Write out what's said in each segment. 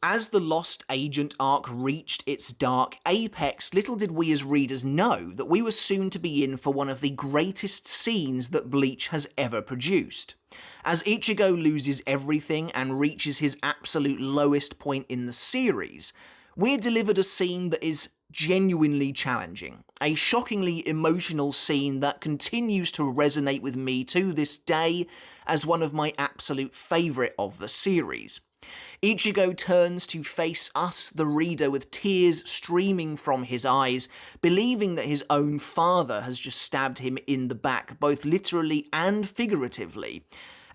As the Lost Agent arc reached its dark apex, little did we as readers know that we were soon to be in for one of the greatest scenes that Bleach has ever produced. As Ichigo loses everything and reaches his absolute lowest point in the series, we're delivered a scene that is genuinely challenging. A shockingly emotional scene that continues to resonate with me to this day as one of my absolute favourite of the series. Ichigo turns to face us, the reader, with tears streaming from his eyes, believing that his own father has just stabbed him in the back, both literally and figuratively,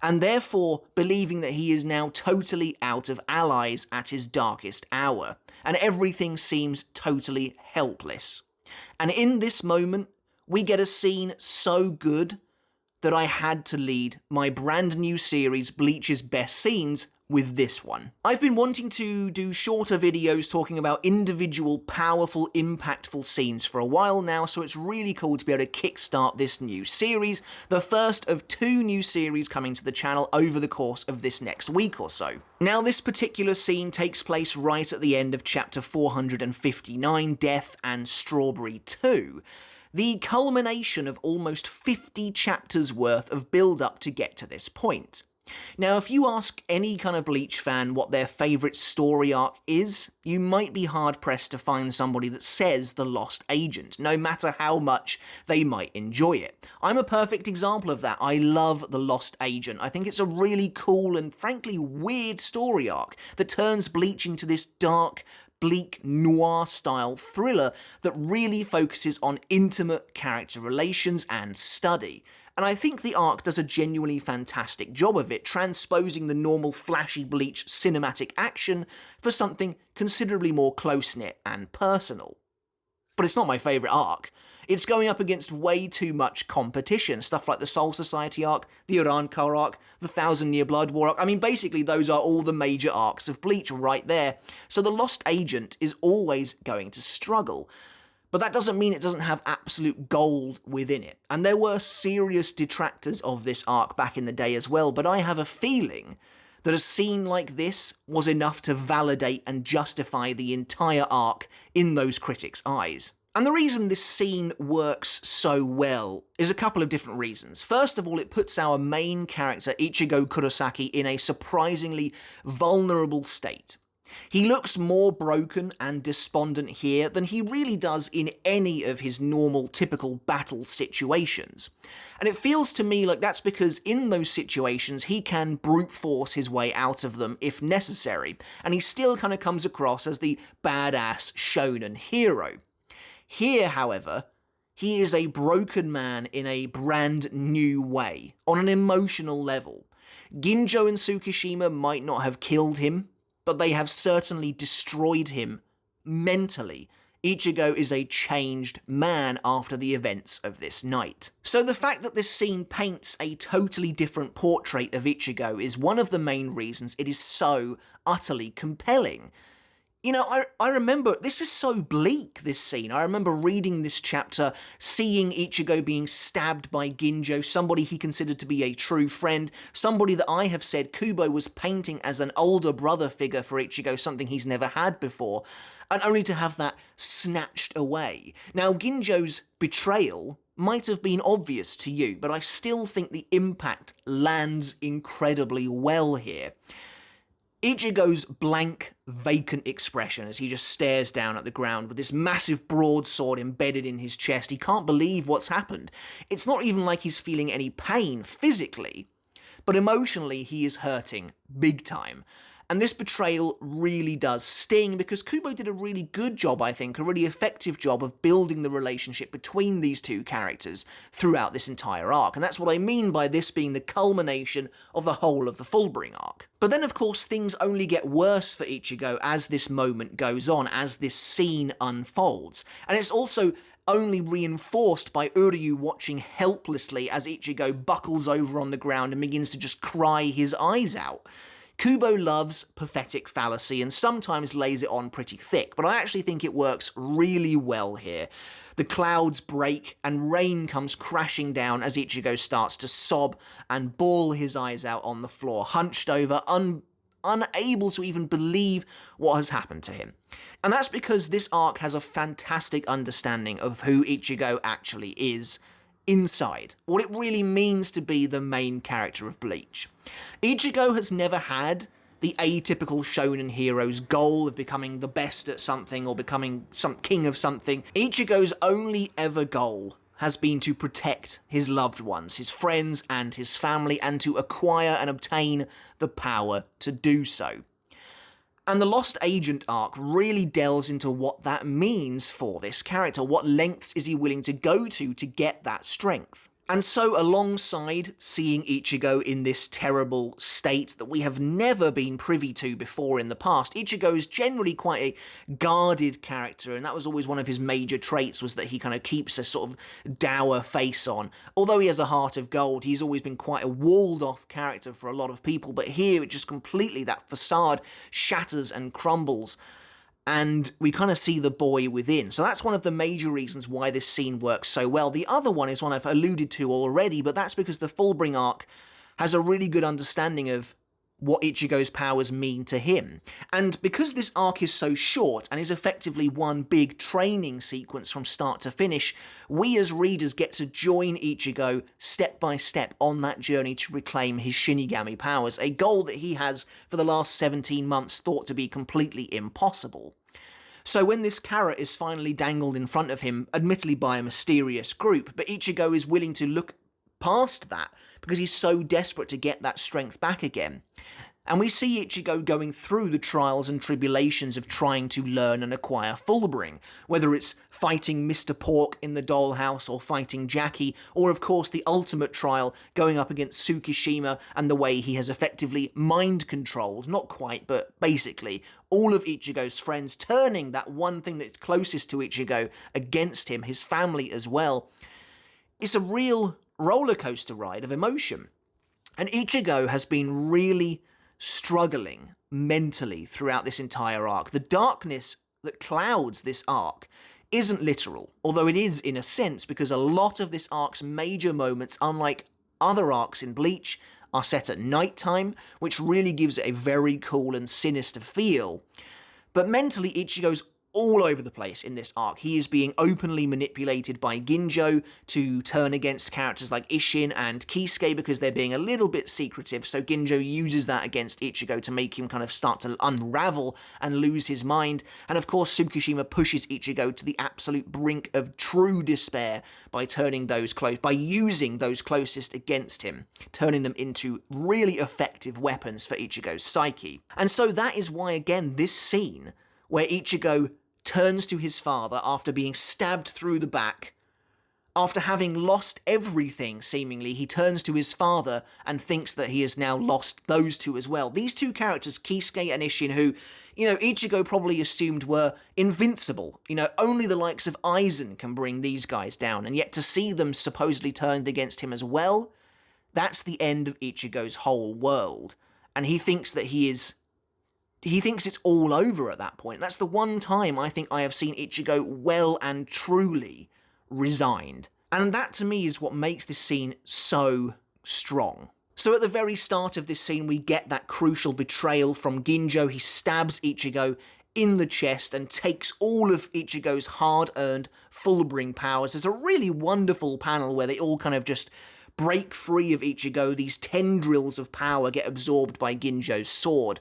and therefore believing that he is now totally out of allies at his darkest hour, and everything seems totally helpless. And in this moment, we get a scene so good that I had to lead my brand new series, Bleach's Best Scenes, with this one. I've been wanting to do shorter videos talking about individual, powerful, impactful scenes for a while now, so it's really cool to be able to kickstart this new series, the first of 2 new series coming to the channel over the course of this next week or so. Now, this particular scene takes place right at the end of chapter 459, Death and Strawberry 2. The culmination of almost 50 chapters worth of build-up to get to this point. Now, if you ask any kind of Bleach fan what their favourite story arc is, you might be hard-pressed to find somebody that says The Lost Agent, no matter how much they might enjoy it. I'm a perfect example of that. I love The Lost Agent. I think it's a really cool and frankly weird story arc that turns Bleach into this dark, bleak noir-style thriller that really focuses on intimate character relations and study. And I think the arc does a genuinely fantastic job of it, transposing the normal flashy Bleach cinematic action for something considerably more close-knit and personal. But it's not my favourite arc. It's going up against way too much competition, stuff like the Soul Society arc, the Urankar arc, the Thousand Year Blood War arc. I mean, basically those are all the major arcs of Bleach right there, so the Lost Agent is always going to struggle. But that doesn't mean it doesn't have absolute gold within it. And there were serious detractors of this arc back in the day as well, but I have a feeling that a scene like this was enough to validate and justify the entire arc in those critics' eyes. And the reason this scene works so well is a couple of different reasons. First of all, it puts our main character, Ichigo Kurosaki, in a surprisingly vulnerable state. He looks more broken and despondent here than he really does in any of his normal, typical battle situations. And it feels to me like that's because in those situations he can brute force his way out of them if necessary, and he still kind of comes across as the badass shonen hero. Here, however, he is a broken man in a brand new way, on an emotional level. Ginjo and Tsukishima might not have killed him, but they have certainly destroyed him mentally. Ichigo is a changed man after the events of this night. So the fact that this scene paints a totally different portrait of Ichigo is one of the main reasons it is so utterly compelling. You know, I remember, this is so bleak, this scene. I remember reading this chapter, seeing Ichigo being stabbed by Ginjo, somebody he considered to be a true friend, somebody that I have said Kubo was painting as an older brother figure for Ichigo, something he's never had before, and only to have that snatched away. Now, Ginjo's betrayal might have been obvious to you, but I still think the impact lands incredibly well here. Ichigo's blank, vacant expression as he just stares down at the ground with this massive broadsword embedded in his chest. He can't believe what's happened. It's not even like he's feeling any pain physically, but emotionally he is hurting big time. And this betrayal really does sting because Kubo did a really good job, I think, a really effective job of building the relationship between these two characters throughout this entire arc. And that's what I mean by this being the culmination of the whole of the Fullbring arc. But then, of course, things only get worse for Ichigo as this moment goes on, as this scene unfolds. And it's also only reinforced by Uryu watching helplessly as Ichigo buckles over on the ground and begins to just cry his eyes out. Kubo loves pathetic fallacy and sometimes lays it on pretty thick, but I actually think it works really well here. The clouds break and rain comes crashing down as Ichigo starts to sob and bawl his eyes out on the floor, hunched over, unable to even believe what has happened to him. And that's because this arc has a fantastic understanding of who Ichigo actually is inside, what it really means to be the main character of Bleach. Ichigo has never had the atypical shonen hero's goal of becoming the best at something or becoming some king of something. Ichigo's only ever goal has been to protect his loved ones, his friends and his family, and to acquire and obtain the power to do so. And the Lost Agent arc really delves into what that means for this character. What lengths is he willing to go to get that strength? And so alongside seeing Ichigo in this terrible state that we have never been privy to before in the past, Ichigo is generally quite a guarded character, and that was always one of his major traits, was that he kind of keeps a sort of dour face on. Although he has a heart of gold, he's always been quite a walled-off character for a lot of people, but here it just completely, that facade shatters and crumbles, and we kind of see the boy within. So that's one of the major reasons why this scene works so well. The other one is one I've alluded to already, but that's because the Fullbring arc has a really good understanding of what Ichigo's powers mean to him. And because this arc is so short and is effectively one big training sequence from start to finish, we as readers get to join Ichigo step by step on that journey to reclaim his Shinigami powers, a goal that he has for the last 17 months thought to be completely impossible. So when this carrot is finally dangled in front of him, admittedly by a mysterious group, but Ichigo is willing to look past that because he's so desperate to get that strength back again. And we see Ichigo going through the trials and tribulations of trying to learn and acquire Fullbring, whether it's fighting Mr. Pork in the dollhouse or fighting Jackie, or of course the ultimate trial going up against Tsukishima and the way he has effectively mind-controlled, not quite, but basically, all of Ichigo's friends, turning that one thing that's closest to Ichigo against him, his family as well. It's a real rollercoaster ride of emotion. And Ichigo has been really struggling mentally throughout this entire arc. The darkness that clouds this arc isn't literal, although it is in a sense, because a lot of this arc's major moments, unlike other arcs in Bleach, are set at nighttime, which really gives it a very cool and sinister feel. But mentally, Ichigo's all over the place in this arc. He is being openly manipulated by Ginjo to turn against characters like Isshin and Kisuke because they're being a little bit secretive, so Ginjo uses that against Ichigo to make him kind of start to unravel and lose his mind. And of course Tsukishima pushes Ichigo to the absolute brink of true despair by using those closest against him, turning them into really effective weapons for Ichigo's psyche. And so that is why, again, this scene where Ichigo turns to his father after being stabbed through the back, after having lost everything, seemingly, he turns to his father and thinks that he has now lost those two as well. These two characters, Kisuke and Isshin, who, Ichigo probably assumed were invincible. Only the likes of Aizen can bring these guys down, and yet to see them supposedly turned against him as well, that's the end of Ichigo's whole world. And he thinks that he thinks it's all over at that point. That's the one time I think I have seen Ichigo well and truly resigned. And that to me is what makes this scene so strong. So at the very start of this scene, we get that crucial betrayal from Ginjo. He stabs Ichigo in the chest and takes all of Ichigo's hard-earned Fullbring powers. There's a really wonderful panel where they all kind of just break free of Ichigo. These tendrils of power get absorbed by Ginjo's sword.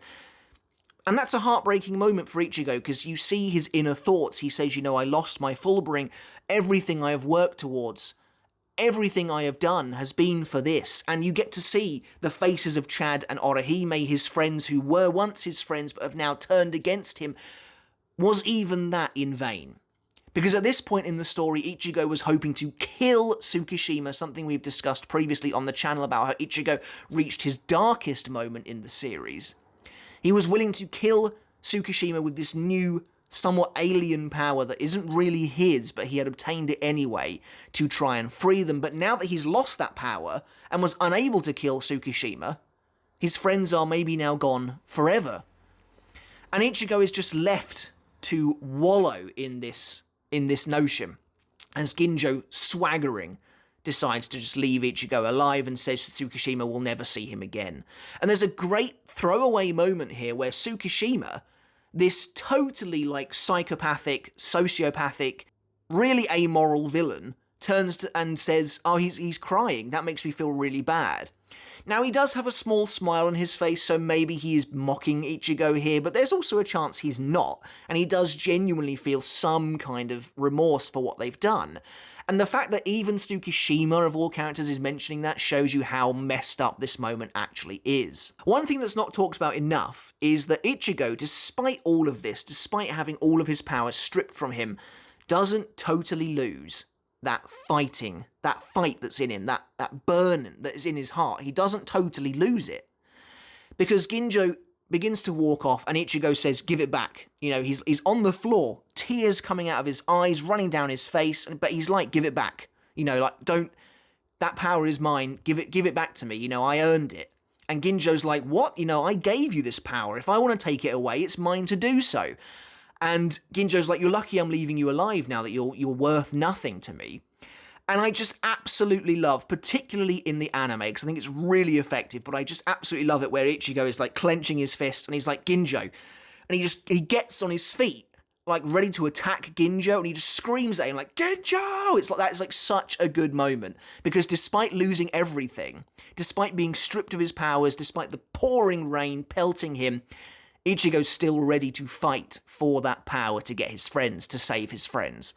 And that's a heartbreaking moment for Ichigo, because you see his inner thoughts. He says, I lost my Fullbring. Everything I have worked towards, everything I have done has been for this. And you get to see the faces of Chad and Orihime, his friends who were once his friends but have now turned against him. Was even that in vain? Because at this point in the story, Ichigo was hoping to kill Tsukishima, something we've discussed previously on the channel about how Ichigo reached his darkest moment in the series. He was willing to kill Tsukishima with this new, somewhat alien power that isn't really his, but he had obtained it anyway to try and free them. But now that he's lost that power and was unable to kill Tsukishima, his friends are maybe now gone forever. And Ichigo is just left to wallow in this notion, as Ginjo, swaggering, decides to just leave Ichigo alive and says Tsukishima will never see him again. And there's a great throwaway moment here where Tsukishima, this totally like psychopathic, sociopathic, really amoral villain, turns to and says, oh, he's crying. That makes me feel really bad. Now, he does have a small smile on his face, so maybe he is mocking Ichigo here, but there's also a chance he's not, and he does genuinely feel some kind of remorse for what they've done. And the fact that even Tsukishima, of all characters, is mentioning that shows you how messed up this moment actually is. One thing that's not talked about enough is that Ichigo, despite all of this, despite having all of his powers stripped from him, doesn't totally lose that fight that's in him, that burn that is in his heart. He doesn't totally lose it. Because Ginjo begins to walk off and Ichigo says, give it back. You know, he's on the floor, tears coming out of his eyes, running down his face, but he's like, give it back. You know, like, don't, that power is mine, give it back to me, you know, I earned it. And Ginjo's like, what? You know, I gave you this power. If I want to take it away, it's mine to do so. And Ginjo's like, you're lucky I'm leaving you alive now that you're worth nothing to me. And I just absolutely love, particularly in the anime, because I think it's really effective, but I just absolutely love it where Ichigo is like clenching his fist and he's like, Ginjo. And he gets on his feet, like ready to attack Ginjo, and he just screams at him like, Ginjo! It's like, that is like such a good moment, because despite losing everything, despite being stripped of his powers, despite the pouring rain pelting him, Ichigo's still ready to fight for that power to get his friends, to save his friends.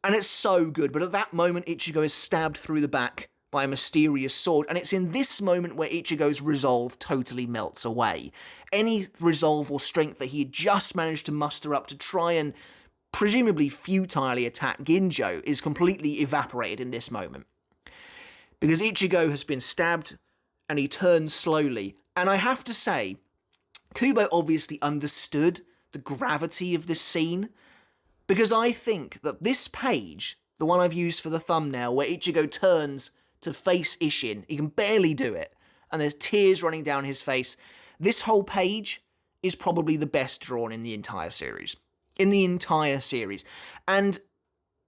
And it's so good, but at that moment Ichigo is stabbed through the back by a mysterious sword, and it's in this moment where Ichigo's resolve totally melts away. Any resolve or strength that he had just managed to muster up to try and presumably futilely attack Ginjo is completely evaporated in this moment. Because Ichigo has been stabbed, and he turns slowly, and I have to say, Kubo obviously understood the gravity of this scene, because I think that this page, the one I've used for the thumbnail, where Ichigo turns to face Isshin, he can barely do it, and there's tears running down his face, this whole page is probably the best drawn in the entire series. And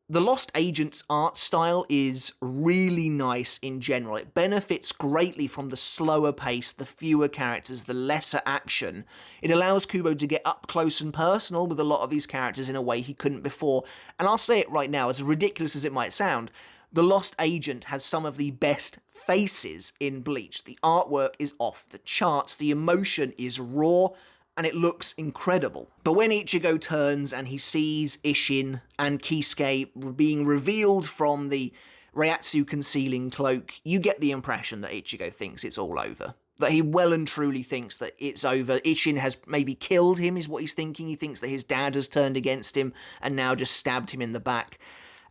the Lost Agent's art style is really nice in general. It benefits greatly from the slower pace, the fewer characters, the lesser action. It allows Kubo to get up close and personal with a lot of these characters in a way he couldn't before. And I'll say it right now, as ridiculous as it might sound, the Lost Agent has some of the best faces in Bleach. The artwork is off the charts, the emotion is raw, and it looks incredible. But when Ichigo turns and he sees Isshin and Kisuke being revealed from the Reiatsu concealing cloak, you get the impression that Ichigo thinks it's all over. That he well and truly thinks that it's over. Isshin has maybe killed him, is what he's thinking. He thinks that his dad has turned against him and now just stabbed him in the back,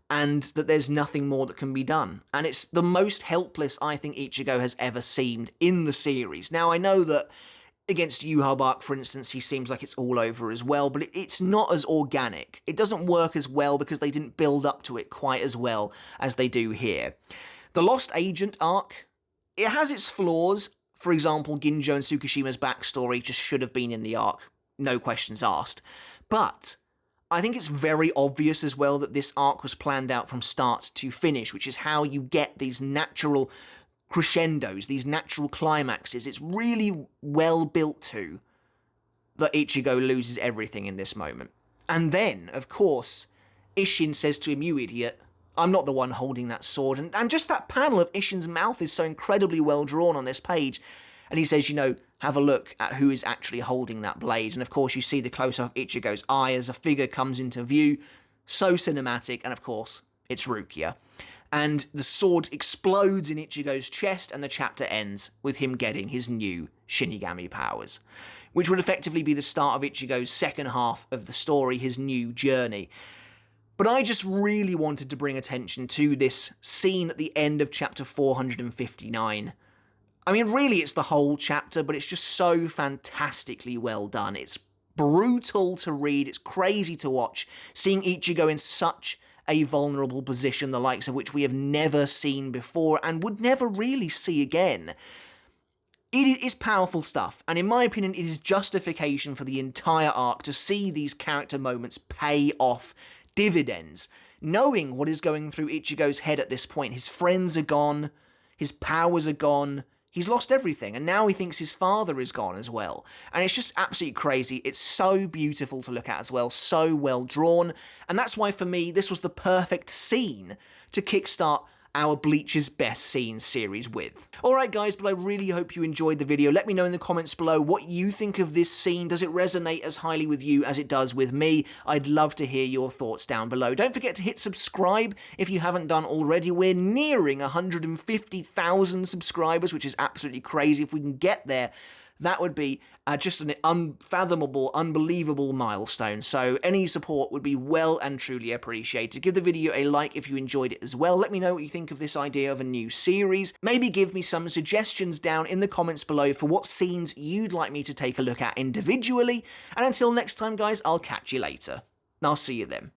and that there's nothing more that can be done. And it's the most helpless I think Ichigo has ever seemed in the series. Now, I know that against Yhwach, for instance, he seems like it's all over as well, but it's not as organic. It doesn't work as well because they didn't build up to it quite as well as they do here. The Lost Agent arc, it has its flaws. For example, Ginjo and Tsukishima's backstory just should have been in the arc, no questions asked. But I think it's very obvious as well that this arc was planned out from start to finish, which is how you get these natural crescendos, these natural climaxes. It's really well built to that Ichigo loses everything in this moment. And then, of course, Isshin says to him, you idiot, I'm not the one holding that sword. And just that panel of Isshin's mouth is so incredibly well drawn on this page. And he says, you know, have a look at who is actually holding that blade. And of course, you see the close-up of Ichigo's eye as a figure comes into view. So cinematic. And of course, it's Rukia. And the sword explodes in Ichigo's chest, and the chapter ends with him getting his new Shinigami powers, which would effectively be the start of Ichigo's second half of the story, his new journey. But I just really wanted to bring attention to this scene at the end of chapter 459. I mean, really, it's the whole chapter, but it's just so fantastically well done. It's brutal to read, it's crazy to watch, seeing Ichigo in such a vulnerable position, the likes of which we have never seen before and would never really see again. It is powerful stuff, and in my opinion, it is justification for the entire arc to see these character moments pay off dividends. knowing what is going through Ichigo's head at this point. His friends are gone, his powers are gone, he's lost everything, and now he thinks his father is gone as well. And it's just absolutely crazy. It's so beautiful to look at as well, so well drawn, and that's why for me this was the perfect scene to kickstart our Bleach's Best Scenes series with. Alright guys, but I really hope you enjoyed the video. Let me know in the comments below what you think of this scene. Does it resonate as highly with you as it does with me? I'd love to hear your thoughts down below. Don't forget to hit subscribe if you haven't done already. We're nearing 150,000 subscribers, which is absolutely crazy. If we can get there, that would be just an unfathomable, unbelievable milestone. So any support would be well and truly appreciated. Give the video a like if you enjoyed it as well. Let me know what you think of this idea of a new series. Maybe give me some suggestions down in the comments below for what scenes you'd like me to take a look at individually. And until next time, guys, I'll catch you later. I'll see you then.